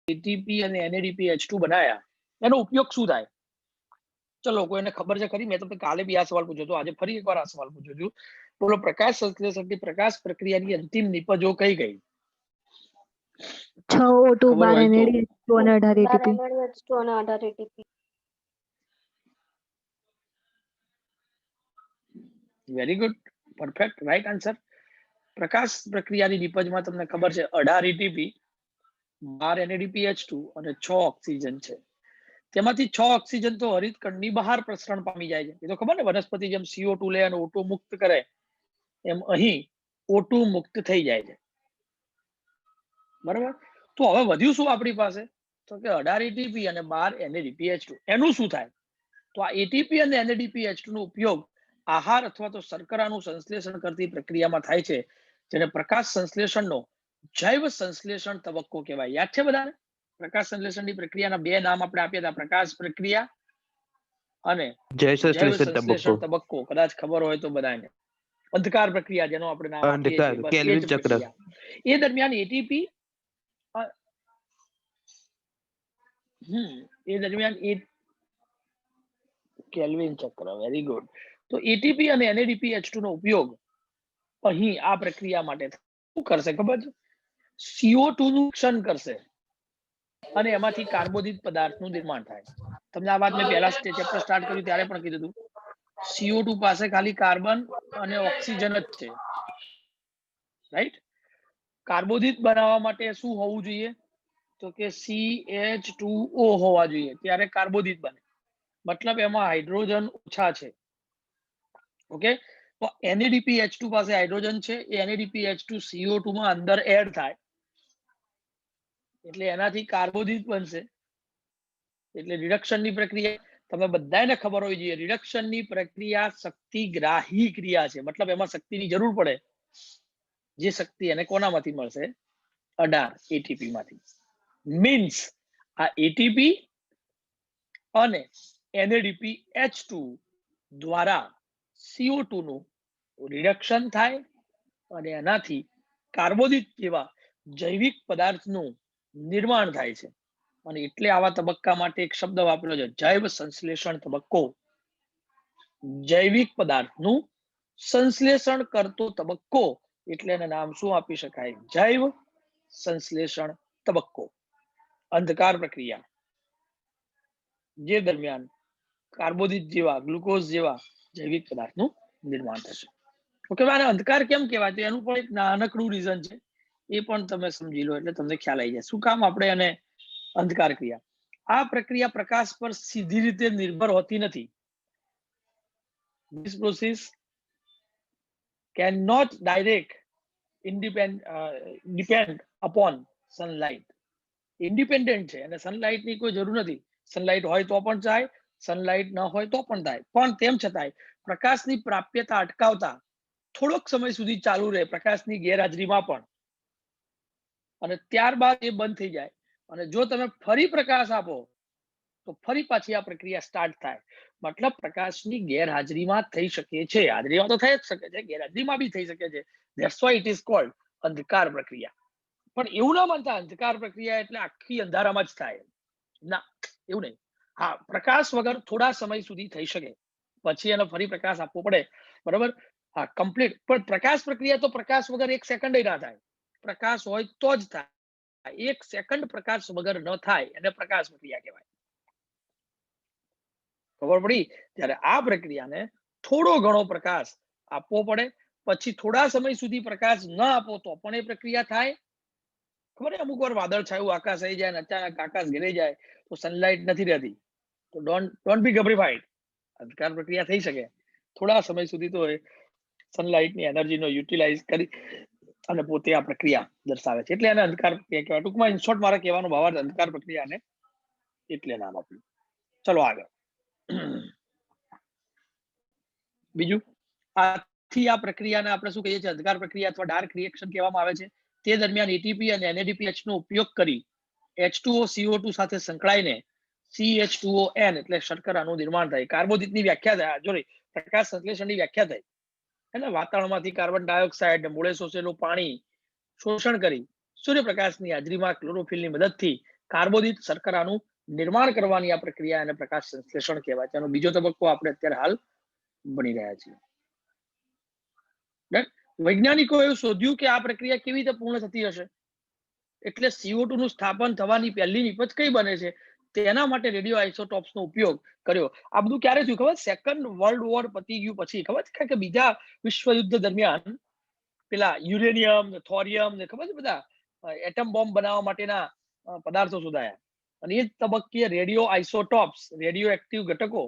ATP અને NADPH2 બનાયા એનો ઉપયોગ શું થાય? ચલો કોઈને ખબર છે ખરી? મેં તમને કાલે બી આ સવાલ પૂછ્યો હતો, આજે ફરી એકવાર આ સવાલ પૂછ્યો છું. બોલો, પ્રકાશ સંશ્લેષણની પ્રકાશ પ્રક્રિયાની અંતિમ નિપજો કઈ ગઈ? 6 O2 12 NADH2 અને 18 ATP. Very good, perfect, right answer. પ્રકાશ પ્રક્રિયાની નિપજમાં તમને ખબર છે 18 ATP, 12 NADPH2 અને 6 ઓક્સિજન છે. તેમાંથી 6 ઓક્સિજન તો હરિતકણની બહાર પ્રસરણ પામી જાય છે. એ તો ખબર ને, વનસ્પતિ જેમ CO2 લે અને O2 મુક્ત કરે એમ અહીં O2 મુક્ત થઈ જાય છે. બરાબર. તો હવે વધ્યું શું આપણી પાસે? તો કે 18 ATP અને 12 NADPH2. એનું શું થાય? તો આ ATP અને NADPH2 નો ઉપયોગ આહાર અથવા તો શર્કરાનું સંશ્લેષણ કરતી પ્રક્રિયામાં થાય છે, જેને પ્રકાશ સંશ્લેષણનો જૈવ સંશ્લેષણ તબક્કો કહેવાય. યાદ છે બધાને? પ્રકાશ સંશ્લેષણની પ્રક્રિયાના બે નામ આપણે આપ્યા હતા, પ્રકાશ પ્રક્રિયા અને જૈવ સંશ્લેષણ તબક્કો. કદાચ ખબર હોય તો બધાને. અંધકાર પ્રક્રિયા જેનો આપણે નામ આપીએ છીએ, બસ એ જ પ્રક્રિયા. એ દરમિયાન એટીપી કેલ્વિન ચક્ર, વેરી ગુડ. તો એટીપી અને NADPH2 નો ઉપયોગ અહીં આ પ્રક્રિયા માટે શું કરશે ખબર છે? CO2 નું ક્ષણ કરશે અને એમાંથી કાર્બોદિત પદાર્થનું નિર્માણ થાય. તમને આ વાત મેં પહેલા ચેપ્ટર સ્ટાર્ટ કર્યું ત્યારે પણ કીધું હતું. CO2 પાસે ખાલી કાર્બન અને ઓક્સિજન જ છે, રાઈટ? કાર્બોદિત બનાવવા માટે શું હોવું જોઈએ? તો કે CH2O હોવા જોઈએ, ત્યારે કાર્બોદિત બને. મતલબ એમાં હાઇડ્રોજન ઓછા છે. ઓકે, તો NADPH2 પાસે હાઇડ્રોજન છે, એ NADPH2 CO2 માં અંદર એડ થાય એટલે એનાથી કાર્બોદિત બનશે. એટલે રિડક્શનની પ્રક્રિયા તમે બધાને ખબર હોવી જોઈએ. રિડક્શનની પ્રક્રિયા શક્તિગ્રાહી ક્રિયા છે, મતલબ એમાં શક્તિની જરૂર પડે. જે શક્તિ એને કોનામાંથી મળશે? 18 ATP માંથી. મીન્સ આ ATP અને NADPH2 દ્વારા CO2 નું રિડક્શન થાય અને એનાથી કાર્બોદિત જેવા જૈવિક પદાર્થનું નિર્માણ થાય છે. અને એટલે આવા તબક્કા માટે એક શબ્દ વાપર્યો છે, જૈવ સંશ્લેષણ તબક્કો. જૈવિક પદાર્થનું સંશ્લેષણ કરતો તબક્કો, એટલે એને નામ શું આપી શકાય? જૈવ સંશ્લેષણ તબક્કો. અંધકાર પ્રક્રિયા જે દરમિયાન કાર્બોદિત જેવા, ગ્લુકોઝ જેવા જૈવિક પદાર્થનું નિર્માણ થશે. ઓકે, આને અંધકાર કેમ કહેવાય? તો એનું પણ એક નાનકડું રીઝન છે, એ પણ તમે સમજી લો એટલે તમને ખ્યાલ આવી જાય શું કામ આપણે એને અંધકાર ક્રિયા. આ પ્રક્રિયા પ્રકાશ પર સીધી રીતે નિર્ભર હોતી નથી. This process cannot direct depend upon sunlight. Independent છે અને સનલાઇટ ની કોઈ જરૂર નથી. સનલાઇટ હોય તો પણ થાય, સનલાઇટ ન હોય તો પણ થાય. પણ તેમ છતાંય પ્રકાશની પ્રાપ્યતા અટકાવતા થોડોક સમય સુધી ચાલુ રહે, પ્રકાશની ગેરહાજરીમાં પણ, અને ત્યારબાદ એ બંધ થઈ જાય. અને જો તમે ફરી પ્રકાશ આપો તો ફરી પાછી આ પ્રક્રિયા સ્ટાર્ટ થાય. મતલબ પ્રકાશની ગેરહાજરીમાં થઈ શકે છે. હાજરીમાં તો થઈ જ શકે છે, ગેરહાજરીમાં બી થઈ શકે છે. That's why it is called અંધકાર પ્રક્રિયા. પણ એવું ના માનતા અંધકાર પ્રક્રિયા એટલે આખી અંધારામાં જ થાય, ના, એવું નહીં. હા, પ્રકાશ વગર થોડા સમય સુધી થઈ શકે, પછી એને ફરી પ્રકાશ આપવો પડે, બરાબર? હા, કમ્પ્લીટ. પણ પ્રકાશ પ્રક્રિયા તો પ્રકાશ વગર એક સેકન્ડ ના થાય. પ્રકાશ હોય તો જ થાય. એક સેકન્ડ પ્રકાશ વગર ન થાય એને પ્રકાશ પ્રક્રિયા કહેવાય. ખબર પડી? ત્યારે આ પ્રક્રિયાને થોડો ઘણો પ્રકાશ આપવો પડે, પછી થોડા સમય સુધી પ્રકાશ ન આપો તો પણ એ પ્રક્રિયા થાય. ખબર? અમુક વાર વાદળ છાયું આકાશ આવી જાય અને અચાનક આકાશ ઘેરાઈ જાય તો સનલાઇટ નથી રહેતી, તો ડોન્ટ બી ગભરાઇડ. અંધકાર પ્રક્રિયા થઈ શકે થોડા સમય સુધી, તો સનલાઇટની એનર્જીનો યુટિલાઇઝ કરી અને પોતે આ પ્રક્રિયા દર્શાવે છે, એટલે એને અંધકાર પ્રક્રિયા કહેવાય. ટૂંકમાં ઇન શોર્ટ મારા કહેવાનો ભાવાર્થ અંધકાર પ્રક્રિયાને એટલે નામ આપ્યું. ચલો આગળ. બીજું, આથી આ પ્રક્રિયાને આપણે શું કહીએ છીએ? અંધકાર પ્રક્રિયા અથવા ડાર્ક રિએક્શન કહેવામાં આવે છે. તે દરમિયાન એટીપી અને NADPH નો ઉપયોગ કરી H2O CO2 સાથે સંકળાઈને CH2ON એટલે શર્કરાનું નિર્માણ થાય. કાર્બોદિતની વ્યાખ્યા થાય, જોરી પ્રકાશ સંશ્લેષણની વ્યાખ્યા થાય. એને વાતાવરણમાંથી કાર્બન ડાયોક્સાઇડ મૂળે શોષેલું પાણી શોષણ કરી સૂર્યપ્રકાશની હાજરીમાં ક્લોરોફિલની મદદથી કાર્બોદિત શર્કરાનું નિર્માણ કરવાની આ પ્રક્રિયા અને પ્રકાશ સંશ્લેષણ કહેવાય છે. એનો બીજો તબક્કો આપણે અત્યારે હાલ ભણી રહ્યા છીએ. વૈજ્ઞાનિકો એવું શોધ્યું કે આ પ્રક્રિયા કેવી રીતે પૂર્ણ થતી હશે, એટલે CO2 નું સ્થાપન થવાની પહેલી નિપજ કઈ બને છે તેના માટે રેડિયો આઇસોટોપ્સ નો ઉપયોગ કર્યો. આ બધું ક્યારે થયું ખબર? સેકન્ડ વર્લ્ડ વોર પતી ગયું પછી. ખબર છે કે બીજા વિશ્વયુદ્ધ દરમિયાન પેલા યુરેનિયમ ને થોરિયમ ને ખબર છે બધા એટમ બોમ્બ બનાવવા માટેના પદાર્થો શોધાયા, અને એ તબક્કે રેડિયો આઇસોટોપ્સ, રેડિયો એક્ટિવ ઘટકો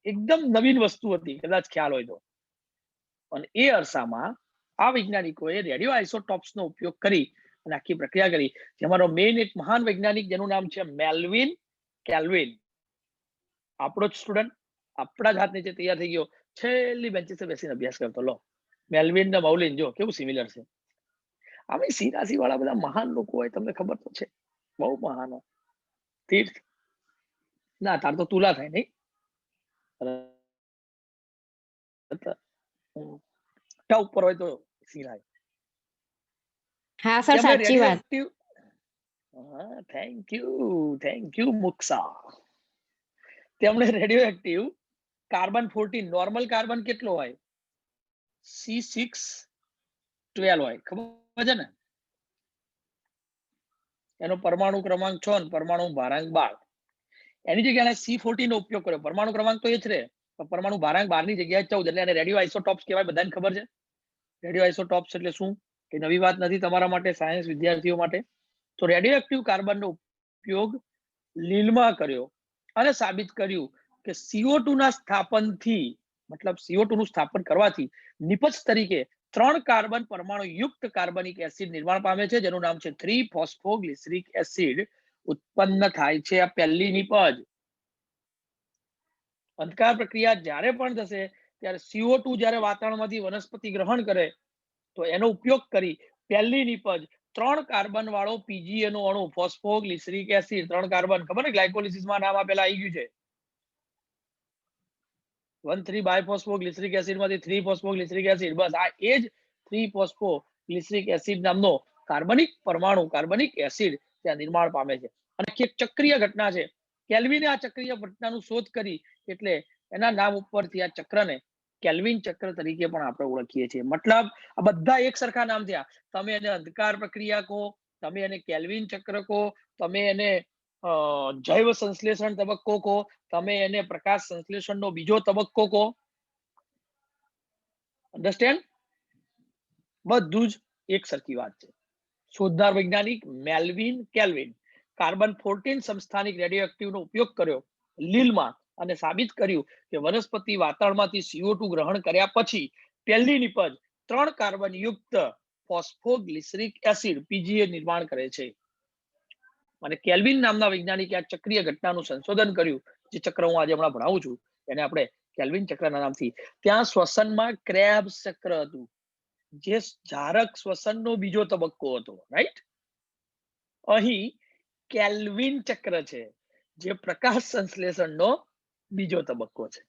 એકદમ નવીન વસ્તુ હતી, કદાચ ખ્યાલ હોય તો. અને એ અરસામાં આ વૈજ્ઞાનિકોએ રેડિયો આઇસોટોપ્સ નો ઉપયોગ કરી અને આખી પ્રક્રિયા કરી. જેમાંનો મેઇન એક મહાન વૈજ્ઞાનિક જેનું નામ છે મેલ્વિન કેલ્વિન, આપણો જ સ્ટુડન્ટ, આપણા જ હાથ નીચે તૈયાર થઈ ગયો, છેલ્લી બેન્ચીસે બેસીને અભ્યાસ કરતો. લો, મેલ્વિન ને મૌલિન જો કેવું સિમિલર છે. આમે સી વાળા બધા મહાન લોકો હોય, તમને ખબર તો છે, બહુ મહાન હોય. તીર્થ ના, તાર તો તુલા થાય નહીં, ઉપર હોય તો સિરાય. હા સર, સાચી વાત. થેન્ક યુ મુક્સા. તેમણે radioactive carbon 14, normal carbon કેટલો હોય? C612 હોય, ખબર છે ને? એનો પરમાણુ ક્રમાંક 6 અને પરમાણુ ભારાંક 12. એની જગ્યાએ C14 નો ઉપયોગ કર્યો. પરમાણુ ક્રમાંક તો એ જ રહે, પરમાણુ ભારાંક 12 ની જગ્યાએ 14, એટલે એને રેડિયો આઇસોટોપ્સ કહેવાય. બધાને ખબર છે રેડિયો આઇસોટોપ્સ એટલે શું? કે નવી વાત નથી તમારા માટે, સાયન્સ વિદ્યાર્થીઓ માટે. તો રેડિયો એક્ટિવ કાર્બનનો ઉપયોગ લીલમાં કર્યો અને સાબિત કર્યું કે CO2 ના સ્થાપનથી, મતલબ CO2 નું સ્થાપન કરવાથી નિપજ તરીકે 3 કાર્બન પરમાણુ યુક્ત કાર્બનિક એસિડ નિર્માણ પામે છે, જેનું નામ છે 3-ફોસ્ફોગ્લિસરિક એસિડ ઉત્પન્ન થાય છે. આ પહેલી નિપજ. અંધકાર પ્રક્રિયા જ્યારે પણ થશે ત્યારે CO2 જ્યારે વાતાવરણમાંથી વનસ્પતિ ગ્રહણ કરે તો એનો ઉપયોગ કરી પહેલી નિપજ 3 કાર્બન વાળો PGA નો અણુ, ફોસ્ફોગ્લિસરિક એસિડ, 3 કાર્બન, ખબર ને ગ્લાયકોલિસિસમાં નામ આપેલા આવી ગયું છે. 1,3-બાયફોસ્ફોગ્લિસરિક એસિડ માંથી 3-ફોસ્ફોગ્લિસરિક એસિડ, બસ આ એ જ 3-ફોસ્ફોગ્લિસરિક એસિડ નામનો કાર્બનિક પરમાણુ, કાર્બનિક એસિડ ત્યાં નિર્માણ પામે છે. અને એક ચક્રીય ઘટના છે. કેલ્વિને આ ચક્રીય ઘટનાનું શોધ કરી, એટલે એના નામ ઉપરથી આ ચક્રને કેલ્વિન ચક્ર તરીકે પણ આપણે ઓળખીએ છીએ. મતલબ આ બધા એક સરખા નામ થયા. તમે એને અંધકાર પ્રક્રિયા કહો, તમે એને કેલ્વિન ચક્ર કહો, તમે એને જૈવ સંશ્લેષણ તબક્કો કહો, તમે એને પ્રકાશ સંશ્લેષણનો બીજો તબક્કો કહો. અન્ડરસ્ટેન્ડ? બધું જ એક સરખી વાત છે. શોધનાર વૈજ્ઞાનિક મેલ્વિન કેલ્વિન કાર્બન 14 સમસ્થાનિક રેડિયો એક્ટિવનો ઉપયોગ કર્યો લીલમાં અને સાબિત કર્યું કે વનસ્પતિ વાતાવરણમાંથી CO2 ગ્રહણ કર્યા પછી પહેલી નિપજ 3 કાર્બન યુક્ત ફોસ્ફોગ્લિસરિક એસિડ PGA નિર્માણ કરે છે. અને કેલ્વિન નામના વૈજ્ઞાનિકે આ ચક્રીય ઘટનાનું સંશોધન કર્યું, જે ચક્ર હું આજે હમણાં ભણાવું છું એને આપણે કેલ્વિન ચક્રના નામથી. ત્યાં શ્વસનમાં ક્રેબ્સ ચક્ર હતું, જે જારક શ્વસનનો બીજો તબક્કો હતો, રાઈટ? અહીં કેલ્વિન ચક્ર છે, જે પ્રકાશ સંશ્લેષણનો બીજો તબક્કો છે.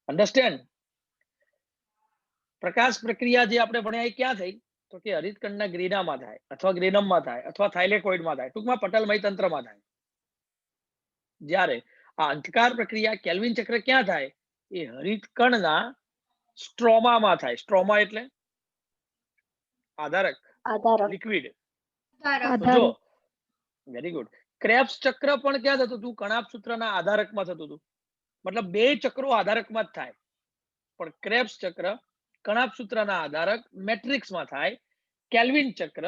અન્ડરસ્ટેન્ડ? પ્રકાશ પ્રક્રિયા જે આપણે ભણ્યા એ ક્યાં થઈ? તો કે હરિતકણના ગ્રેનામાં થાય, અથવા ગ્રેનમમાં થાય, અથવા થાઇલેકોઇડમાં થાય, ટૂંકમાં પટલમય તંત્રમાં થાય. જ્યારે આ અંધકાર પ્રક્રિયા કેલ્વિન ચક્ર ક્યાં થાય? એ હરિતકણના સ્ટ્રોમામાં થાય. સ્ટ્રોમા એટલે આધારક, લિક્વિડ. જો વેરી ગુડ. ક્રેબ્સ ચક્ર પણ ક્યાં થતું હતું? કણાભસૂત્રના આધારકમાં થતું હતું. મતલબ બે ચક્રો આધારકમાં જ થાય, પણ ક્રેબ્સ ચક્ર કણાભસૂત્રના આધારક મેટ્રિક્સમાં થાય. કેલ્વિન ચક્ર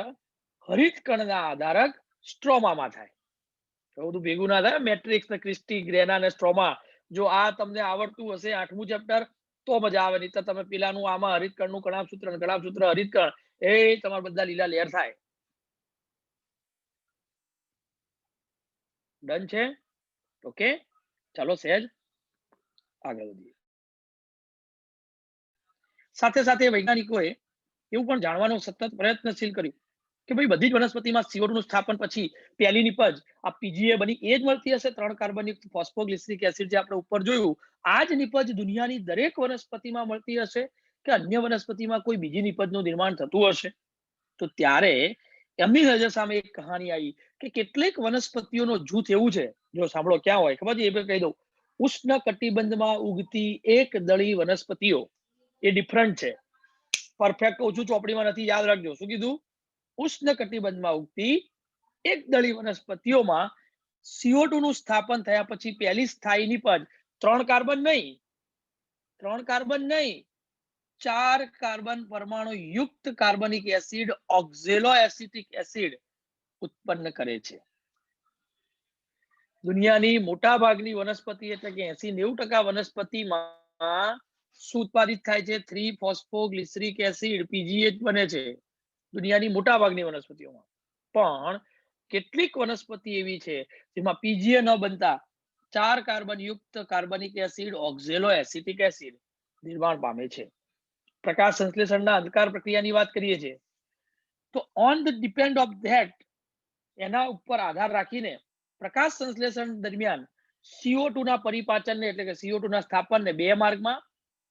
હરિતકણના આધારક સ્ટ્રોમામાં થાય. બધું ભેગું ના થાય. મેટ્રિક્સ ને ક્રિસ્ટી, ગ્રેના ને સ્ટ્રોમા, જો આ તમને આવડતું હશે 8મું ચેપ્ટર તો મજા આવે. નહીં તો તમે પેલાનું આમાં હરિતકણનું કણાભસૂત્ર, કણાભસૂત્ર હરિતકણ, એ તમારા બધા લીલા લેર થાય. ડન છે? ઓકે, ચાલો સહેજ આગળ વધીએ. સાથે સાથે વૈજ્ઞાનિકોએ એવું પણ જાણવાનો સતત પ્રયત્નશીલ કર્યું કે ભાઈ બધી જ વનસ્પતિમાં CO2 નું સ્થાપન પછી પહેલી નિપજ આ PGA બની એ જ મળતી હશે, 3 કાર્બનયુક્ત ફોસ્ફોગ્લિસરિક એસિડ જે આપણે ઉપર જોયું. આ જ નિપજ દુનિયાની દરેક વનસ્પતિમાં મળતી હશે કે અન્ય વનસ્પતિમાં કોઈ બીજી નિપજનું નિર્માણ થતું હશે? તો ત્યારે એમની નજર સામે એક કહાની આવી કે કેટલીક વનસ્પતિઓનો જૂથ એવું છે, જો સાંભળો ક્યાં હોય ખબર છે, એ પણ કહી દઉં. ઉષ્ણ કટિબંધમાં ઉગતી એક દળી વનસ્પતિઓ એ ડિફરન્ટ છે. પરફેક્ટ ઓછું ચોપડીમાં નથી, યાદ રાખજો. શું કીધું? ઉષ્ણ કટિબંધમાં ઉગતી એક દળી વનસ્પતિઓમાં CO2 નું સ્થાપન થયા પછી પહેલી સ્થાયી નીપજ 3 કાર્બન નહીં 4 કાર્બન પરમાણુ યુક્ત કાર્બનિક એસિડ ઓક્ઝેલો એસિટિક એસિડ ઉત્પન્ન કરે છે. દુનિયાની મોટા ભાગની વનસ્પતિ એટલે કે 80-90% વનસ્પતિમાં શું ઉત્પાદિત થાય છે? 3-ફોસ્ફોગ્લિસરિક એસિડ PGH બને છે દુનિયાની મોટા ભાગની વનસ્પતિઓમાં. પણ કેટલીક વનસ્પતિ એવી છે જેમાં PGA ન બનતા 4 કાર્બન યુક્ત કાર્બનિક એસિડ ઓક્ઝેલો એસિટિક એસિડ નિર્માણ પામે છે. પ્રકાશ સંશ્લેષણના અંધકાર પ્રક્રિયાની વાત કરીએ છીએ તો on the depend of that, એના ઉપર આધાર રાખીને પ્રકાશ સંશ્લેષણ દરમિયાન CO2 ના પરિપાચનને એટલે કે CO2 ના સ્થાપનને 2 માર્ગમાં,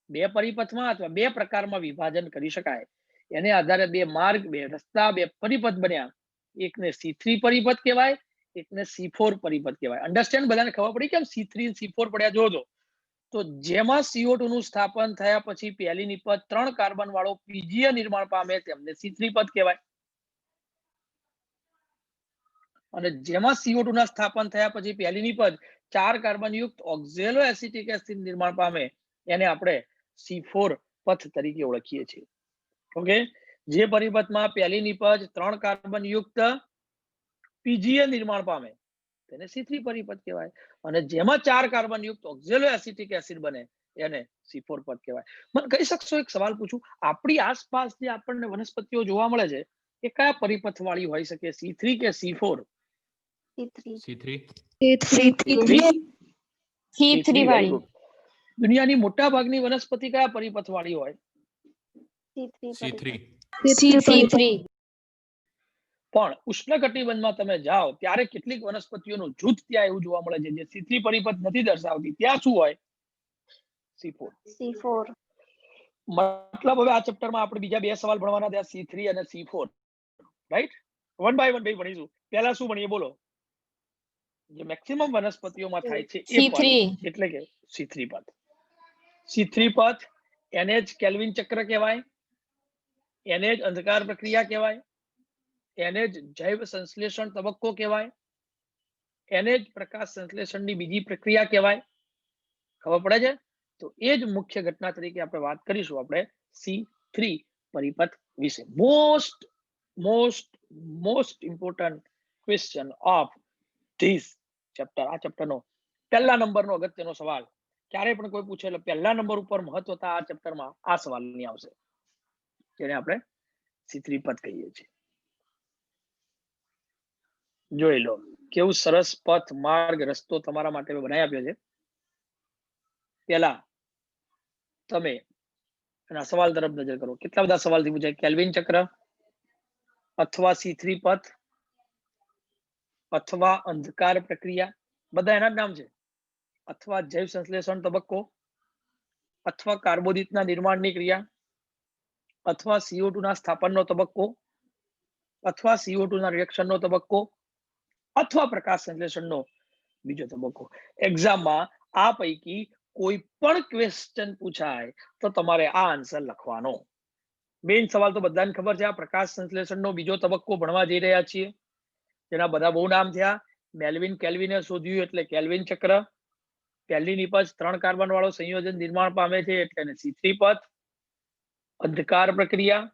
2 પરિપથમાં અથવા 2 પ્રકારમાં વિભાજન કરી શકાય. એને આધારે 2 માર્ગ, 2 રસ્તા, 2 પરિપથ બન્યા. એકને C3 પરિપથ કહેવાય, એકને C4 પરિપથ કહેવાય. અન્ડરસ્ટેન્ડ? બધાને ખબર પડી કેમ C3 અને C4 પડ્યા? જોજો. તો જેમાં CO2 નું સ્થાપન થયા પછી પહેલી નિપજ 3 કાર્બન વાળો PGA નિર્માણ પામે તેમને C3 પદ કહેવાય. અને જેમાં CO2 ના સ્થાપન થયા પછી પહેલી નિપજ 4 કાર્બન યુક્ત ઓક્ઝેલો એસિટિક એસિડ નિર્માણ પામે એને આપણે C4 પથ તરીકે ઓળખીએ છીએ. ઓકે, જે પરિપથમાં પહેલી નિપજ 3 કાર્બન યુક્ત PGA નિર્માણ પામે તેને C3 પરિપથ કહેવાય. અને જેમાં 4 કાર્બન યુક્ત ઓક્ઝેલો એસિટિક એસિડ બને એને C4 પદ કહેવાય. મને કહી શકશો, એક સવાલ પૂછું, આપણી આસપાસ જે આપણને વનસ્પતિઓ જોવા મળે છે એ કયા પરિપથ વાળી હોઈ શકે? C3 કે C4? C3 વાળી. દુનિયાની મોટા ભાગની વનસ્પતિ કયા પરિપથ વાળી હોય? C3. પણ ઉષ્ણકટિબંધમાં તમે જાઓ ત્યારે કેટલીક વનસ્પતિઓનું જૂથ ત્યાં એવું જોવા મળે છે જે C3 પરિપથ નથી દર્શાવતી. ત્યાં શું હોય? C4. મતલબ હવે આ ચેપ્ટરમાં આપણે બીજા 2 સવાલ ભણવાના, ત્યાં C3 અને C4, right? One by one ભણીશું. પહેલા શું ભણીએ બોલો? જે મેક્સિમમ વનસ્પતિઓમાં થાય છે એ પદ એટલે કે C3 પદ. C3 પદ એને જ કેલ્વિન ચક્ર કહેવાય, એને જ અંધકાર પ્રક્રિયા કહેવાય, એને જ જૈવ સંશ્લેષણ તબક્કો કહેવાય, એને જ પ્રકાશ સંશ્લેષણની બીજી પ્રક્રિયા કહેવાય. ખબર પડે છે? તો એ જ મુખ્ય ઘટના તરીકે આપણે વાત કરીશું આપણે C3 પરિપથ વિશે. Most important question of this chapter. આ ચેપ્ટરનો પહેલા નંબરનો અગત્યનો સવાલ ક્યારે પણ કોઈ પૂછે એટલે પહેલા નંબર ઉપર મહત્વતા આ ચેપ્ટરમાં આ સવાલની આવશે, જેને આપણે C3 પદ કહીએ છીએ. જોઈ લો કેવું સરસ પથ, માર્ગ, રસ્તો તમારા માટે બનાવી આપ્યો છે. પહેલા તમે સવાલ તરફ નજર કરો. કેટલા બધા સવાલથી પૂછાય? કેલ્વિન ચક્ર અથવા C3 પથ અથવા અંધકાર પ્રક્રિયા, બધા એના જ નામ છે. અથવા જૈવ સંશ્લેષણ તબક્કો, અથવા કાર્બોદિતના નિર્માણની ક્રિયા, અથવા CO2 ના સ્થાપનનો તબક્કો, અથવા CO2 ના રિએક્શનનો તબક્કો, અથવા પ્રકાશ સંશ્લેષણનો બીજો તબક્કો. એક્ઝામમાં આ પૈકી કોઈ પણ ક્વેશ્ચન પૂછાય તો તમારે આ આન્સર લખવાનો. મેઇન સવાલ તો બધાને ખબર છે. આ પ્રકાશ સંશ્લેષણનો બીજો તબક્કો ભણવા જઈ રહ્યા છીએ, જેના બધા બહુ નામ થયા. મેલ્વિન કેલ્વિને શોધ્યું એટલે કેલ્વિન ચક્ર. પહેલી નિપજ 3 કાર્બન વાળો સંયોજન નિર્માણ પામે છે એટલે એને C3 પથ. અંધકાર પ્રક્રિયા,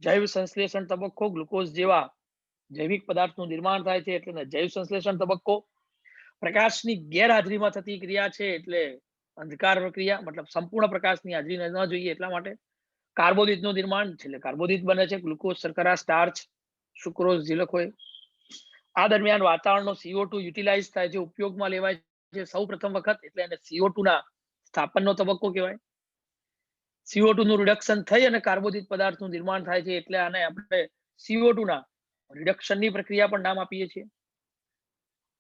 જૈવ સંશ્લેષણ તબક્કો, ગ્લુકોઝ જેવા જૈવિક પદાર્થનું નિર્માણ થાય છે એટલે જૈવ સંશ્લેષણ તબક્કો. પ્રકાશની ગેરહાજરીમાં થતી ક્રિયા છે એટલે અંધકાર પ્રક્રિયા, મતલબ સંપૂર્ણ પ્રકાશની હાજરી ન જોઈએ એટલા માટે. કાર્બોદિતનું નિર્માણ છે એટલે કાર્બોદિત બને છે, ગ્લુકોઝ, શર્કરા, સ્ટાર્ચ, સુક્રોઝ, ઝીલકોય. આ દરમિયાન વાતાવરણનો CO2 યુટિલાઇઝ થાય છે, ઉપયોગમાં લેવાય છે સૌ પ્રથમ વખત એટલે એને CO2 ના સ્થાપનનો તબક્કો કહેવાય. CO2 નું રિડક્શન થઈ અને કાર્બોદિત પદાર્થનું નિર્માણ થાય છે એટલે આને આપણે CO2 ના રિડક્શનની પ્રક્રિયા પણ નામ આપીએ છીએ.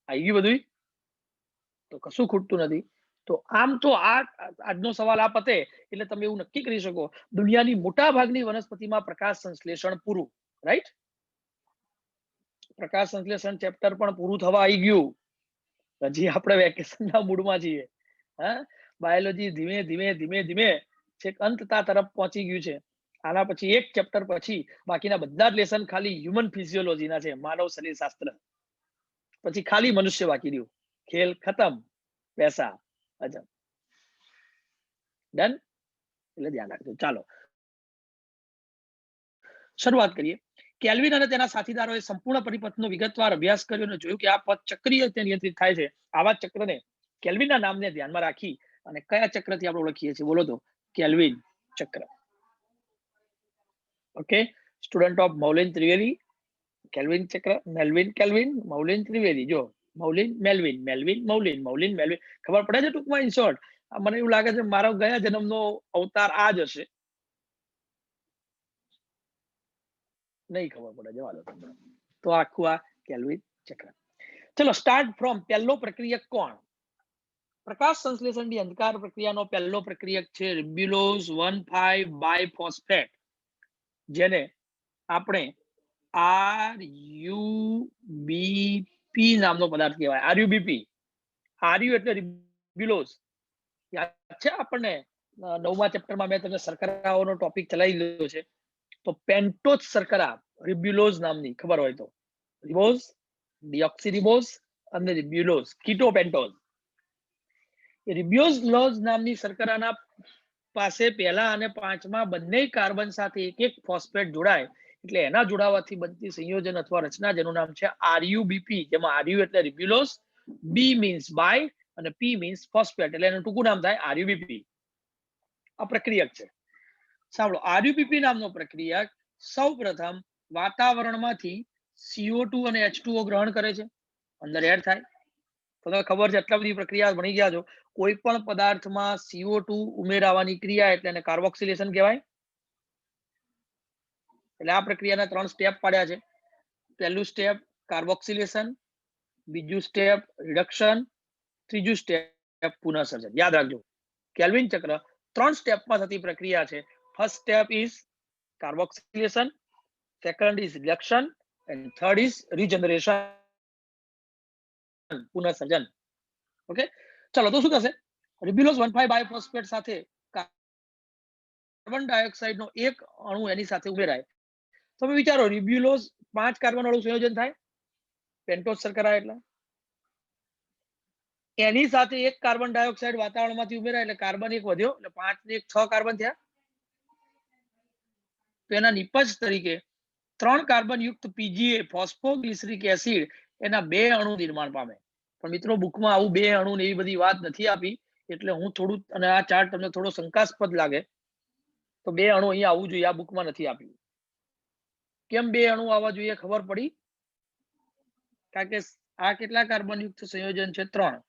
આવી ગયું બધું? તો કશું ખૂટતું નથી. તો આમ તો આજનો સવાલ આ પતે એટલે તમે એવું નક્કી કરી શકો દુનિયાની મોટા ભાગની વનસ્પતિમાં પ્રકાશ સંશ્લેષણ પૂરું, રાઈટ? પ્રકાશ સંશ્લેષણ ચેપ્ટર પણ પૂરું થવા આવી ગયું. હજી આપણે વેકેશનના મૂડમાં છીએ. હા, બાયોલોજી ધીમે ધીમે ધીમે ધીમે છેક અંતતા તરફ પહોંચી ગયું છે. આના પછી એક ચેપ્ટર પછી બાકીના બધા જ લેસન ખાલી હ્યુમન ફિઝિયોલોજીના છે, માનવ શરીર શાસ્ત્ર. પછી ખાલી મનુષ્ય બાકી રહ્યું. ખેલ ખતમ, પૈસા અચ્છા ડન. એટલે ધ્યાન રાખજો. ચાલો શરૂઆત કરીએ. કેલ્વિન અને તેના સાથીદારોએ સંપૂર્ણ પરિપથનો વિગતવાર અભ્યાસ કર્યો અને જોયું કે આ પથ ચક્રીય રીતે નિયંત્રિત થાય છે. આવા ચક્રને કેલ્વિનના નામને ધ્યાનમાં રાખી અને કયા ચક્રથી આપણે ઓળખીએ છીએ? બોલો તો. કેલ્વિન ચક્ર. Okay, student of Maulin Trivedi. Kelvin ચક્ર, મેલ્વિન કેલ્વિન, મૌલિન ત્રિવેદી. જો Maulin Melvin, Melvin Maulin, Maulin Melvin. ખબર પડે છે ટૂંકમાં? ઇન શોર્ટ મને એવું લાગે છે મારો ગયા જન્મનો અવતાર આ જ હશે. નહીં ખબર પડે, જવા દો તમને. તો આખું આ કેલ્વિન ચક્ર. ચલો સ્ટાર્ટ ફ્રોમ. પહેલો પ્રક્રિયક કોણ? પ્રકાશ સંશ્લેષણની અંધકાર પ્રક્રિયાનો પહેલો પ્રક્રિયક છે રિબ્યુલોઝ 1,5 બાયફોસ્ફેટ, જેને આપણે RUBP નામનો પદાર્થ કહેવાય. RUBP. RU એટલે રિબ્યુલોઝ. યાદ છે આપણને? 9મા ચેપ્ટરમાં મેં તમને શર્કરાઓનો ટોપિક ચલાવી લીધો છે. તો પેન્ટોઝ શર્કરા રિબ્યુલોઝ નામની, ખબર હોય તો. રિબોઝ, ડિઓક્સીરિબોઝ અને રિબ્યુલોઝ, કીટોપેન્ટોઝ. રિબ્યુલોઝ નામની શર્કરાના પાસે પહેલા અને 5મા બંને કાર્બન સાથે એક એક ફોસ્ફેટ જોડાય એટલે એના જોડાવાથી બનતી સંયોજન અથવા રચના જેનું નામ છે RUBP, જેમાં RU એટલે રિબ્યુલોઝ, B મીન્સ બાય અને P મીન્સ ફોસ્ફેટ, એટલે એનું ટૂંકું નામ થાય RUBP. આ પ્રક્રિયક છે. સાંભળો, RUBP નામનો પ્રક્રિયક સૌપ્રથમ વાતાવરણમાંથી CO2 અને H2O ગ્રહણ કરે છે, અંદર એડ થાય. તમને ખબર છે, આટલા બધી પ્રક્રિયા ભણી ગયા છો. કોઈ પણ પદાર્થમાં CO2 ઉમેરાવાની ક્રિયા એટલે એને કાર્બોક્સિલેશન કહેવાય. એટલે આ પ્રક્રિયાના 3 સ્ટેપ પાડ્યા છે. પહેલું સ્ટેપ કાર્બોક્સિલેશન, બીજું સ્ટેપ રિડક્શન, ત્રીજું સ્ટેપ પુનઃસર્જન. યાદ રાખજો, કેલ્વિન ચક્ર 3 સ્ટેપમાં થતી પ્રક્રિયા છે. First step is carboxylation, second is reduction and third is regeneration, પુનઃસર્જન. ઓકે, ચલો તો શું થશે? રિબ્યુલોઝ 1,5 બાયફોસ્ફેટ સાથે કાર્બન ડાયોક્સાઇડ નો એક અણુ એની સાથે ઉમેરાય. તમે વિચારો, રિબ્યુલોઝ 5 કાર્બન વાળું સંયોજન થાય, પેન્ટોઝ શર્કરા, એટલે એની સાથે એક કાર્બન ડાયોક્સાઇડ વાતાવરણમાંથી ઉમેરાય એટલે કાર્બન 1 વધ્યો, એટલે 5 ને 1 6 કાર્બન થયા. તો એના નિપજ તરીકે 3 કાર્બન યુક્ત PGA ફોસ્ફોગ્લિસરિક એસિડ એના 2 અણુ નિર્માણ પામે. પણ મિત્રો બુકમાં આવું 2 અણુ ને એવી બધી વાત નથી આપી, એટલે હું થોડું, અને આ ચાર્ટ તમને થોડો શંકાસ્પદ લાગે તો 2 અણુ અહીંયા આવવું જોઈએ, આ બુકમાં નથી આપ્યું. કેમ 2 અણુ આવવા જોઈએ ખબર પડી? કારણ કે આ કેટલા કાર્બન યુક્ત સંયોજન છે? 3.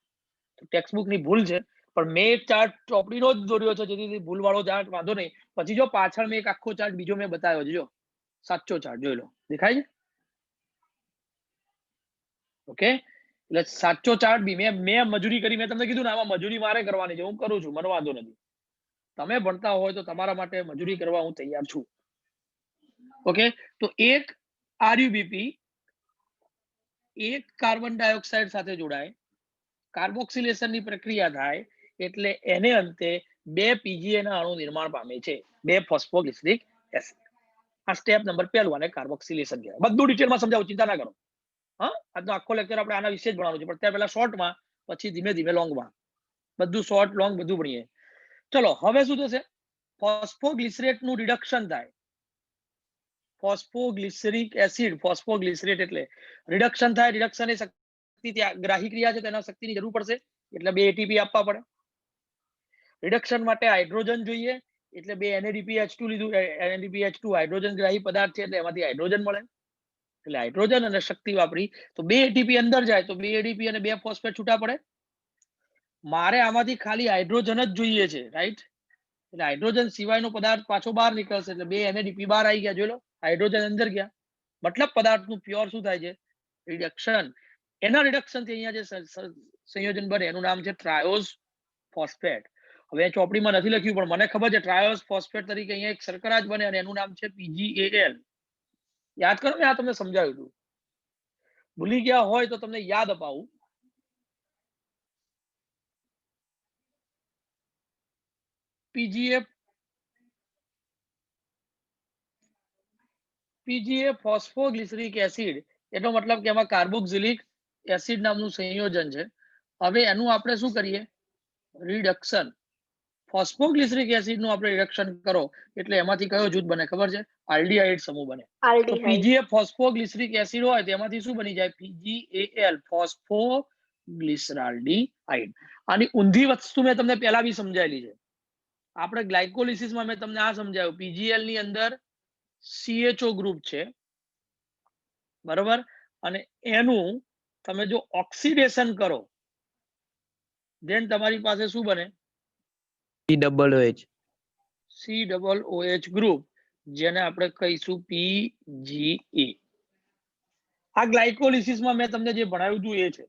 તો ટેક્સ્ટ બુક ની ભૂલ છે, પણ મેં ચાર્ટ ચોપડીનો જ દોર્યો છે, જેથી ભૂલ વાળો ચાર્ટ વાંધો નહીં. પછી જો પાછળ મેં એક આખો ચાર્ટ બીજો મેં બતાવ્યો છે, જો સાચો ચાર્ટ જોઈ લો, દેખાય છે? ઓકે, એટલે સાચો ચાર્ટ બી મેં મજૂરી કરી. મેં તમને કીધું ને, આમાં મજૂરી મારે કરવાની છે, હું કરું છું, મને વાંધો નથી. તમે ભણતા હોય તો તમારા માટે મજૂરી કરવા હું તૈયાર છું. ઓકે, તો એક RUBP એક કાર્બન ડાયોક્સાઇડ સાથે જોડાય, કાર્બોક્સિલેશનની પ્રક્રિયા થાય એટલે એને અંતે 2 PGA ના અણુ નિર્માણ પામે છે, 2 ફોસ્ફોગ્લિસરિક એસિડ. આ સ્ટેપ નંબર 1 અને કાર્બોક્સિલેશન કહેવાય. બધું ડિટેલમાં સમજાવું, ચિંતા ના કરો. હા, આજનો આખો લેક્ચર આપણે આના વિશે જ ભણવાનું છે, પણ ત્યાં પહેલા શોર્ટમાં, પછી ધીમે ધીમે લોંગમાં. બધું શોર્ટ લોંગ બધું ભણીએ. ચલો હવે શું થશે? ફોસ્ફોગ્લિસરેટનું રિડક્શન થાય. ફોસ્ફોગ્લિસરિક એસિડ, ફોસ્ફોગ્લિસરેટ એટલે રિડક્શન થાય. રિડક્શન એ શક્તિ ગ્રાહી ક્રિયા છે, તેના શક્તિની જરૂર પડશે એટલે 2 ATP આપવા પડે. રિડક્શન માટે હાઇડ્રોજન જોઈએ એટલે 2 NADPH2 લીધું. NADPH2 હાઇડ્રોજન ગ્રાહી પદાર્થ છે એટલે એમાંથી હાઇડ્રોજન મળે, એટલે હાઇડ્રોજન અને શક્તિ વાપરી તો 2 ATP અંદર જાય તો 2 ADP અને 2 ફોસ્ફેટ છૂટા પડે. મારે આમાંથી ખાલી હાઇડ્રોજન જ જોઈએ છે, રાઈટ? એટલે હાઇડ્રોજન સિવાયનો પદાર્થ પાછો બહાર નીકળશે એટલે 2 NADP બહાર આવી ગયા. જોઈ લો, હાઇડ્રોજન અંદર ગયા. મતલબ પદાર્થનું પ્યોર શું થાય છે? રિડક્શન. એના રિડક્શન થી અહીંયા જે સંયોજન બને એનું નામ છે ટ્રાયોઝ ફોસ્ફેટ. હવે ચોપડીમાં નથી લખ્યું, પણ મને ખબર છે ટ્રાયોઝ ફોસ્ફેટ તરીકે અહીંયા એક શર્કરા જ બને અને એનું નામ છે PGAL. યાદ કરો ને, આ તમને સમજાવ્યું હતું. ભૂલી ગયા હોય તો તમને યાદ અપાવું. પીજીએ ફોસ્ફોગ્લિસરિક એસિડ એનો મતલબ કે એમાં કાર્બોક્સિલિક એસિડ નામનું સંયોજન છે. હવે એનું આપણે શું કરીએ? રિડક્શન. ફોસ્ફોગ્લિસરિક એસિડ નું આપણે રિડક્શન કરો એટલે એમાંથી કયો જૂથ બને ખબર છે? આલ્ડીહાઇડ સમૂહ બને. તો પીજીએ ફોસ્ફોગ્લિસરિક એસિડ હોય તેમાંથી શું બની જાય? PgAl ફોસ્ફોગ્લિસરાલ્ડીહાઇડ. આની ઊંધી વસ્તુ મેં તમને પહેલા બી સમજાયેલી છે. આપણે ગ્લાયકોલિસિસમાં મેં તમને આ સમજાવ્યું. પીજીએલ ની અંદર CHO ગ્રુપ છે, બરોબર, અને એનું તમે જો ઓક્સિડેશન કરો ધેન તમારી પાસે શું બને? COOH ગ્રુપ, જેને આપણે કહીશું PGA. આ ગ્લાયકોલિસિસમાં મેં તમને જે ભણાવ્યું હતું એ છે.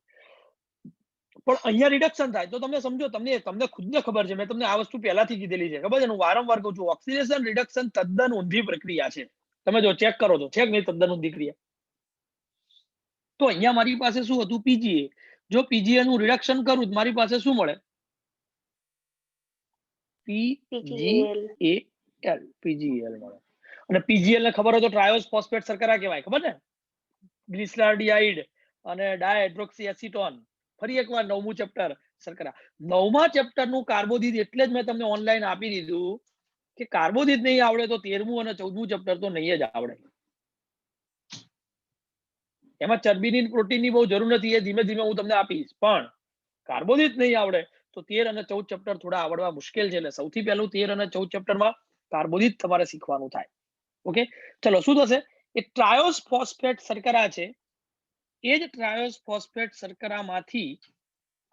પણ અહીંયા રિડક્શન થાય તો તમે સમજો, તમને ખુદને ખબર છે, મેં તમને આ વસ્તુ પહેલાથી કીધેલી છે, ખબર છે? હું વારંવાર કહું છું, ઓક્સિડેશન રિડક્શન તદ્દન ઊંધી પ્રક્રિયા છે. તમે જો ચેક કરો તો છે કે નહીં તદ્દન ઊંધી ક્રિયા. તો અહીંયા મારી પાસે શું હતું? પીજીએ. જો પીજીએ નું રિડક્શન કરું તો મારી પાસે શું મળે? PGAL મળે. અને પીજીએલ ને ખબર હોય તો ટ્રાયોસ ફોસ્ફેટ શર્કરા કહેવાય, ખબર ને? ગ્લિસરાલ્ડીહાઇડ અને ડાયહાઇડ્રોક્સી એસિટોન. ફરી એકવાર 9મું ચેપ્ટર શર્કરા. 9મા ચેપ્ટર નું કાર્બોદિત એટલે જ મેં તમને ઓનલાઈન આપી દીધું કે કાર્બોદિત નહીં આવડે તો 13મું અને 14મું ચેપ્ટર તો નહીં જ આવડે. એમાં ચરબીની પ્રોટીનની બહુ જરૂર નથી, એ ધીમે ધીમે હું તમને આપીશ. પણ કાર્બોદિત નહીં આવડે તો 13 અને 14 ચેપ્ટર થોડા આવડવા મુશ્કેલ છે. એટલે સૌથી પહેલું 13 અને 14 ચેપ્ટરમાં કાર્બોદિત તમારે શીખવાનું થાય. ઓકે, ચલો શું થશે? એ ટ્રાયોસ ફોસ્ફેટ શર્કરા છે. એ જ ટ્રાયોસ ફોસ્ફેટ શર્કરામાંથી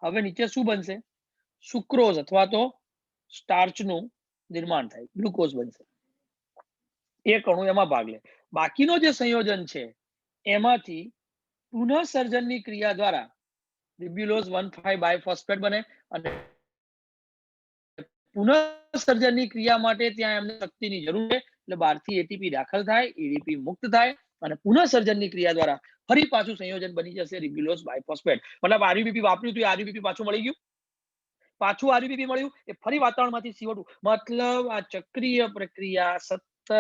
હવે નીચે શું બનશે? સુક્રોઝ અથવા તો સ્ટાર્ચનું નિર્માણ થાય, ગ્લુકોઝ બનશે. એક અણુ એમાં ભાગ લે. બાકીનો જે સંયોજન છે એમાંથી પુનઃસર્જનની ક્રિયા દ્વારા રિબ્યુલોઝ 1,5 બાયફોસ્ફેટ બને. અને પુનઃસર્જનની ક્રિયા માટે ત્યાં એમને શક્તિની જરૂર છે, એટલે બહારથી એટીપી દાખલ થાય, એડીપી મુક્ત થાય અને પુનઃસર્જનની ક્રિયા દ્વારા ફરી પાછું સંયોજન બની જશે રિબ્યુલોઝ બાયફોસ્ફેટ. મતલબ આરયુબીપી વાપર્યું તો આરયુબીપી પાછું મળી ગયું. પાછું આરયુબીપી મળ્યું એ ફરી વાતાવરણમાંથી CO2. મતલબ આ ચક્રીય પ્રક્રિયા સતત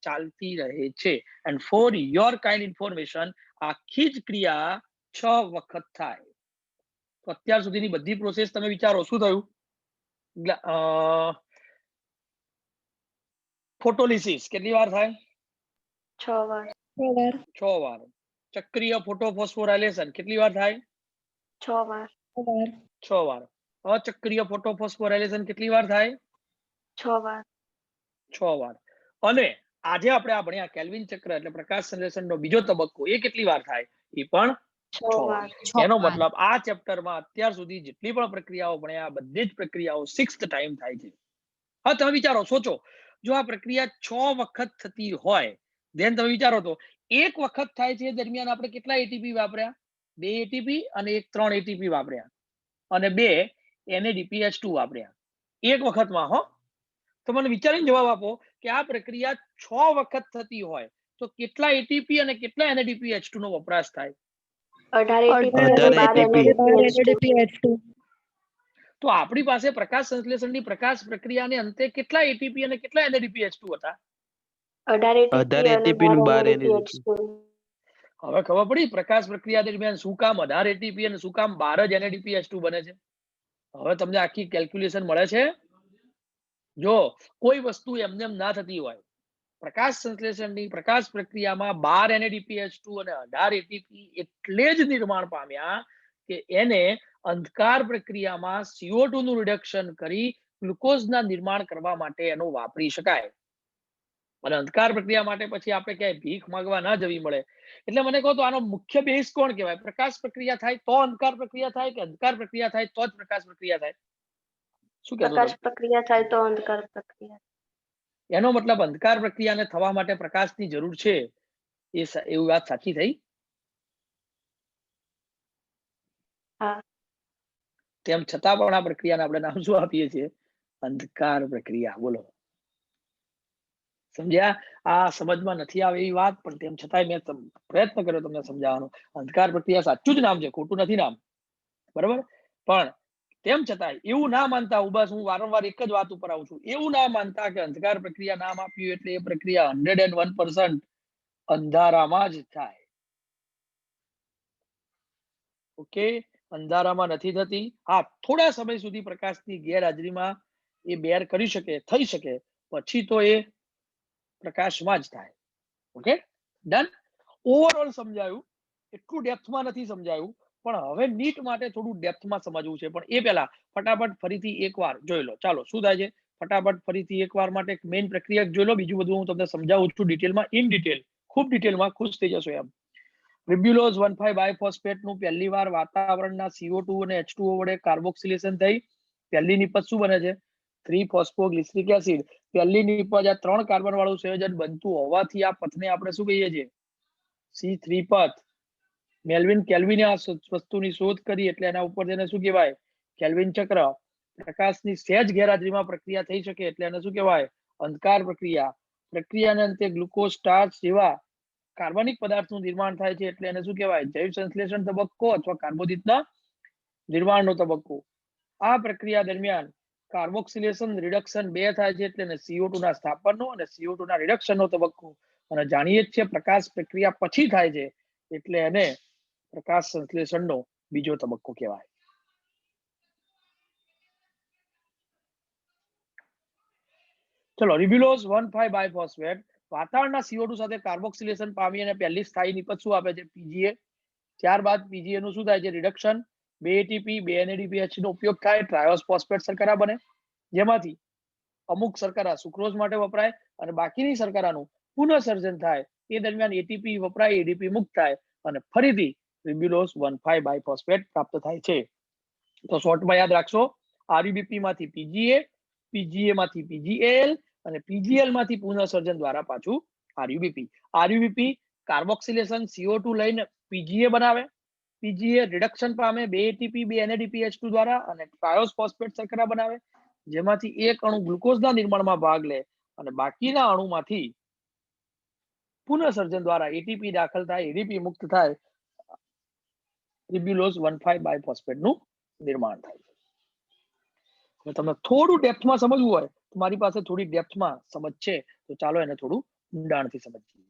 ચાલતી રહે છે. And for your kind information, આખી જ ક્રિયા 6 વખત થાય. તો અત્યાર સુધીની બધી પ્રોસેસ તમે વિચારો શું થયું? ફોટોલિસિસ કેટલી વાર થાય? 6 વાર. 6 વાર. ચક્રીય ફોટોફોસ્ફોરાયલેશન કેટલી વાર થાય? 6 વાર. 6 વાર. અચક્રીય ફોટોફોસ્ફોરાયલેશન કેટલી વાર થાય? 6 વાર. 6 વાર. અને આજે આપણે આ ભણ્યા કેલ્વિન ચક્ર એટલે પ્રકાશ સંશ્લેષણનો બીજો તબક્કો, એ કેટલી વાર થાય? એ પણ 6 વાર. એનો મતલબ આ ચેપ્ટરમાં અત્યાર સુધી જેટલી પણ પ્રક્રિયાઓ ભણ્યા બધી જ પ્રક્રિયાઓ 6th ટાઈમ થાય છે. હા, તમે વિચારો, સોચો, જો આ પ્રક્રિયા 6 વખત થતી હોય ધેન તમે વિચારો તો એક વખત થાય છે દરમિયાન આપણે કેટલા એટીપી વાપર્યા? 2 એટીપી અને 3 એટીપી વાપર્યા અને 2 NADPH2 વાપર્યા એક વખતમાં. હો, તો મને વિચારીને જવાબ આપો કે આ પ્રક્રિયા 6 વખત થતી હોય તો કેટલા એટીપી અને કેટલા NADPH2 નો વપરાશ થાય? 18 NADPH2. તો આપણી પાસે પ્રકાશ સંશ્લેષણની પ્રકાશ પ્રક્રિયાને અંતે કેટલા એટીપી અને કેટલા NADPH2 હતા? 18 ATP અને 12 NADPH2. હવે ખબર પડી પ્રકાશ પ્રક્રિયા દરમિયાન શું કામ 18 એટીપી અને શું કામ 12 જ NADPH2 બને છે? હવે તમને આખી કેલ્ક્યુલેશન મળે છે. જો કોઈ વસ્તુ એમને એમ ના થતી હોય, પ્રકાશ સંશ્લેષણની પ્રકાશ પ્રક્રિયામાં 12 NADPH2 અને 18 એટીપી એટલે જ નિર્માણ પામ્યા કે એને અંધકાર પ્રક્રિયામાં CO2 નું રિડક્શન કરી ગ્લુકોઝના નિર્માણ કરવા માટે એનો વાપરી શકાય. અને અંધકાર પ્રક્રિયા માટે પછી આપણે ક્યાંય ભીખ માંગવા ના જવી મળે. એટલે મને કહો તો આનો મુખ્ય બેઝ કોણ કહેવાય? પ્રકાશ પ્રક્રિયા થાય તો અંધકાર પ્રક્રિયા થાય કે અંધકાર પ્રક્રિયા થાય તો જ પ્રકાશ પ્રક્રિયા થાય? શું કહેતો? પ્રકાશ પ્રક્રિયા થાય તો અંધકાર પ્રક્રિયા. એનો મતલબ અંધકાર પ્રક્રિયાને થવા માટે પ્રકાશની જરૂર છે, એવું વાત સાચી થઈ? હા. તેમ છતાં પણ આ પ્રક્રિયાને આપણે નામ શું આપીએ છીએ? અંધકાર પ્રક્રિયા. બોલો. સમજ્યા? આ સમજમાં નથી આવે એવી વાત, પણ તેમ છતાંય મેં પ્રયત્ન કર્યો તમને સમજાવવાનો. અંધકાર પ્રક્રિયા સાચું જ નામ છે, ખોટું નથી નામ, બરાબર? પણ તેમ છતાંય એવું ના માનતા, બસ હું વારંવાર એક જ વાત ઉપર આવું છું, એવું ના માનતા કે અંધકાર પ્રક્રિયા નામ આપ્યું એટલે એ પ્રક્રિયા 101% અંધારામાં જ થાય. ઓકે, અંધારામાં નથી થતી. હા, થોડા સમય સુધી પ્રકાશની ગેરહાજરીમાં એ બેર કરી શકે, થઈ શકે, પછી તો એ પ્રકાશમાં જ થાય. Okay, done. ઓવરઓલ સમજાયું, એટલું ડેપ્થમાં નથી સમજાયું, પણ હવે નીટ માટે થોડું ડેપ્થમાં સમજવું છે. પણ એ પહેલા ફટાફટ ફરીથી એકવાર જોઈ લો. ચાલો, શું થાય છે ફટાફટ ફરીથી એકવાર માટે મેઇન પ્રક્રિયા જોઈ લો. બીજું બધું હું તમને સમજાવું છું ડિટેલમાં, ઇન ડિટેલ, ખૂબ ડિટેલમાં, ખુશ થઈ જશો એમ. રિબ્યુલોઝ 1,5 બાયફોસ્ફેટ નું પહેલી વાર વાતાવરણના CO2 અને H2O વડે કાર્બોક્સિલેશન થઈ. પહેલી નિપજ શું બને છે? 3-ફોસ્ફોગ્લિસરિક એસિડ. પહેલી નિપજ આ 3 કાર્બન વાળું સંયોજન બનતું હોવાથી આ પથને આપણે શું કહીએ છીએ? C3 પથ. મેલ્વિન કેલ્વિને આ વસ્તુની શોધ કરી એટલે એના ઉપર તેને શું કહેવાય? કેલ્વિન ચક્ર. પ્રકાશની સહેજ ગેરહાજરીમાં પ્રક્રિયા થઈ શકે એટલે એને શું કહેવાય? અંધકાર પ્રક્રિયા. પ્રક્રિયાના અંતે ગ્લુકોઝ, સ્ટાર્ચ જેવા કાર્બનિક પદાર્થનું નિર્માણ થાય છે એટલે એને શું કહેવાય? જૈવ સંશ્લેષણ તબક્કો અથવા કાર્બોદિતના નિર્માણનો તબક્કો. આ પ્રક્રિયા દરમિયાન કાર્બોક્સિલેશન રિડક્શન 2 થાય છે એટલે એને CO2 ના સ્થાપનનો અને CO2 ના રિડક્શનનો તબક્કો. અને જાણીએ જ છે પ્રકાશ પ્રક્રિયા પછી થાય છે એટલે એને પ્રકાશ સંશ્લેષણનો બીજો તબક્કો કહેવાય. ચલો, રિબ્યુલોઝ 1,5 બાયફોસ્ફેટ વાતાવરણના CO2 સાથે કાર્બોક્સિલેશન પામી અને પહેલી સ્થાયી નિપજ શું આપે છે? PGA. ત્યારબાદ PGA નું શું થાય છે? રિડક્શન. 2 ATP 2 NADPH નો ઉપયોગ થાય, ટ્રાયોસ ફોસ્ફેટ શર્કરા બને, જેમાંથી અમુક શર્કરા સુક્રોઝ માટે વપરાય અને બાકીની શર્કરાનું પુનઃસર્જન થાય. એ દરમિયાન ATP વપરાય, ADP મુક્ત થાય અને ફરીથી રિબ્યુલોઝ 1,5 બાયફોસ્ફેટ પ્રાપ્ત થાય છે. તો શોર્ટમાં યાદ રાખશો, RUBP માંથી PGA, PGA માંથી PGAL અને PGL માંથી પુનઃસર્જન દ્વારા પાછું RUBP. RUBP કાર્બોક્સિલેશન CO2 લઈને PGA બનાવે, PGA રિડક્શન પામે 2 ATP 2 NADPH2 દ્વારા અને ટ્રાયોસ ફોસ્ફેટ શર્કરા બનાવે, જેમાંથી એક અણુ ગ્લુકોઝના નિર્માણમાં ભાગ લે અને બાકીના અણુમાંથી પુનઃસર્જન દ્વારા ATP દાખલ થાય, ADP મુક્ત થાય, રિબ્યુલોઝ 1,5 બાયફોસ્ફેટ નું નિર્માણ થાય છે. તમને થોડું ડેપ્થમાં સમજવું હોય તો મારી પાસે થોડી ડેપ્થમાં સમજ છે, તો ચાલો એને થોડું ઊંડાણથી સમજીએ.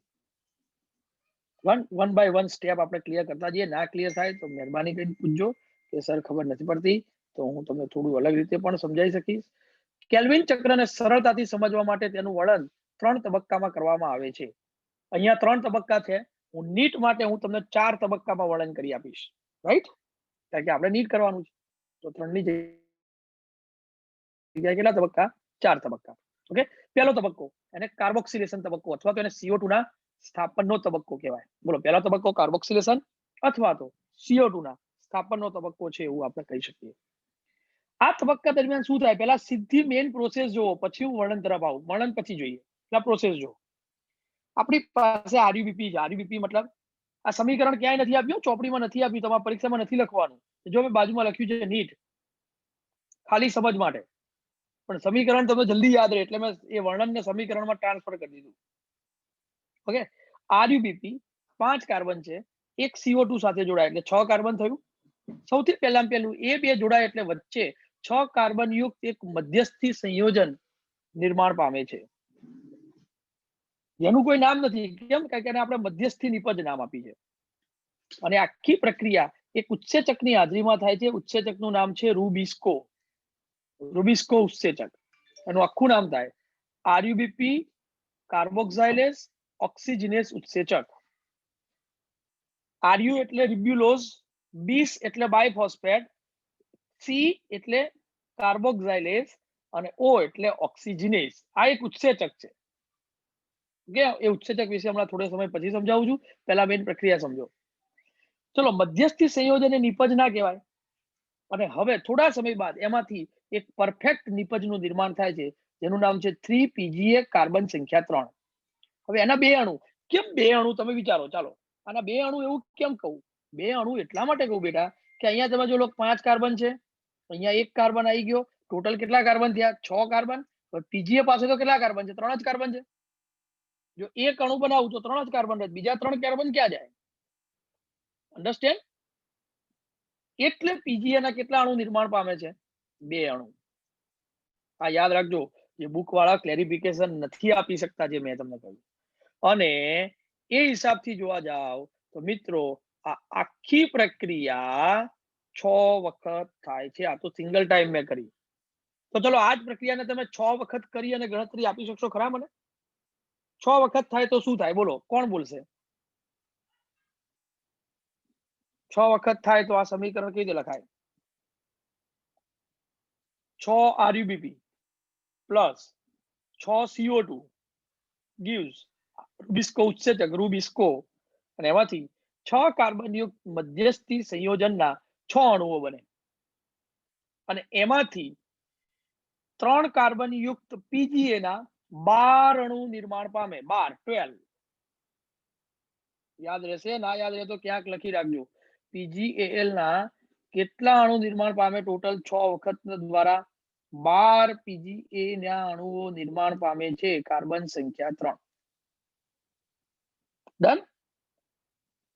વન બાય વન સ્ટેપ આપણે ક્લિયર કરતા જઈએ. ના ક્લિયર થાય તો મહેરબાની કરીને પૂછજો કે સર ખબર નથી પડતી, તો હું તમને થોડું અલગ રીતે પણ સમજાવી શકીશ. કેલ્વિન ચક્રને સરળતાથી સમજવા માટે તેનું વર્ણન 3 તબક્કામાં કરવામાં આવે છે. અહીંયા 3 તબક્કા છે. હું નીટ માટે હું તમને 4 તબક્કામાં વર્ણન કરી આપીશ, રાઈટ? કારણ કે આપણે નીટ કરવાનું છે, તો 3 ની જગ્યાએ કેટલા તબક્કા? 4 તબક્કા. ઓકે, પહેલો તબક્કો એને કાર્બોક્સિલેશન તબક્કો અથવા તો એને CO2 ના સ્થાપનનો તબક્કો કહેવાય. બોલો, પહેલો તબક્કો કાર્બોક્સિલેશન અથવા તો CO2 ના સ્થાપનનો તબક્કો છે એવું આપણે કહી શકીએ. આ તબક્કા દરમિયાન શું થાય? પહેલા સીધી મેઇન પ્રોસેસ જોવો, પછી હું વર્ણન તરફ આવું. વર્ણન પછી જોઈએ, પહેલા પ્રોસેસ જો. આપણી પાસે RUBP છે. RUBP મતલબ આ સમીકરણ ક્યાંય નથી આપ્યું, ચોપડીમાં નથી આપ્યું, તમારા પરીક્ષામાં નથી લખવાનું. જો મેં બાજુમાં લખ્યું છે નીટ, ખાલી સમજ માટે, પણ સમીકરણ તમને જલ્દી યાદ રહે એટલે મેં એ વર્ણનને સમીકરણમાં ટ્રાન્સફર કરી દીધું. ઓકે, RUBP 5 કાર્બન છે, એક CO2 સાથે જોડાય એટલે 6 કાર્બન થયું. સૌથી પહેલા પહેલું એ 2 જોડાય એટલે વચ્ચે 6 કાર્બન યુક્ત એક મધ્યસ્થી સંયોજન નિર્માણ પામે છે, જેનું કોઈ નામ નથી. કેમ? કારણ કે આપણે મધ્યસ્થી નિપજ નામ આપી છે. અને આખી પ્રક્રિયા એક ઉત્સેચકની હાજરીમાં થાય છે. ઉત્સેચકનું નામ છે રૂબિસ્કો. રૂબિસ્કો ઉત્સેચક એનું આખું નામ થાય RUBP કાર્બોક્સાઇલેસ ઓક્સિજનેસ ઉત્સેચક. RU એટલે રિબ્યુલોઝ, બીસ એટલે બાયફોસ્ફેટ, C એટલે કાર્બોક્સાઇલેસ અને O એટલે ઓક્સિજનેસ. આ એક ઉત્સેચક છે. ઓકે, એ ઉત્સેચક વિશે હમણાં થોડો સમય પછી સમજાવું છું. પહેલા મેઇન પ્રક્રિયા સમજો. ચલો, મધ્યસ્થી સંયોજન એ નિપજ ના કહેવાય. અને હવે થોડા સમય બાદ એમાંથી એક પરફેક્ટ નિપજનું નિર્માણ થાય છે, જેનું નામ છે 3-PGA કાર્બન સંખ્યા 3. હવે એના 2 અણુ. કેમ 2 અણુ? તમે વિચારો. ચાલો, આના 2 અણુ એવું કેમ કહું? 2 અણુ એટલા માટે કહું બેટા કે અહીંયા તમે જો 5 કાર્બન છે, અહીંયા 1 કાર્બન આવી ગયો, ટોટલ કેટલા કાર્બન થયા? 6 કાર્બન. PGA પાસે તો કેટલા કાર્બન છે? 3 જ કાર્બન છે. જો એક અણુ બનાવું તો 3 જ કાર્બન રહે, બીજા 3 કાર્બન ક્યાં જાય? અન્ડરસ્ટેન્ડ? એટલે પીજીએ ના કેટલા અણુ નિર્માણ પામે છે? 2 અણુ. આ યાદ રાખજો, જે બુક વાળા ક્લેરિફિકેશન નથી આપી શકતા જે મેં તમને કહ્યું. અને એ હિસાબથી જોવા જાવ તો મિત્રો આ આખી પ્રક્રિયા 6 વખત થાય છે. આ તો સિંગલ ટાઈમ મેં કરી. તો ચલો આ જ પ્રક્રિયાને તમે 6 વખત કરી અને ગણતરી આપી શકશો ખરા મને? 6 વખત થાય તો શું થાય? બોલો, કોણ બોલશે? 6 વખત થાય તો આ સમીકરણ કઈ રીતે લખાય? 6 RUBP પ્લસ 6 CO2 gives રૂબિસ્કો ઉત્સેચક રૂબિસ્કો, અને એમાંથી 6 કાર્બન યુક્ત મધ્યસ્થી સંયોજનના 6 અણુઓ બને, અને એમાંથી 3 કાર્બન યુક્ત પીજીએ ના 12 અણુ નિર્માણ પામે. 12 યાદ રહેશે? ના યાદ રહે તો ક્યાંક લખી રાખજો. પીજીએલ ના કેટલા અણુ નિર્માણ પામે ટોટલ 6 વખત દ્વારા? 12 પીજીએ ના અણુઓ નિર્માણ પામે છે, કાર્બન સંખ્યા 3. ડન?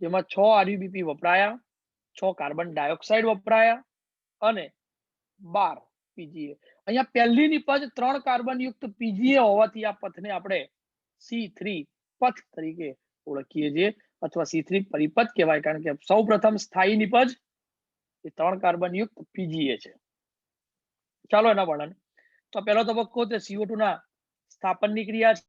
જેમાં 6 આરયુબીપી વપરાયા, 6 કાર્બન ડાયોક્સાઇડ વપરાયા અને 12 પીજીએ. અહીંયા પહેલી નિપજ 3 કાર્બન યુક્ત પીજીએ હોવાથી આ પથને આપણે C3 પથ તરીકે ઓળખીએ છીએ, અથવા C3 પરિપથ કહેવાય, કારણ કે સૌ પ્રથમ સ્થાયી નિપજ એ 3 કાર્બન યુક્ત પીજીએ છે. ચાલો એના વર્ણન. તો પહેલો તબક્કો તે CO2 ના સ્થાપનની ક્રિયા છે.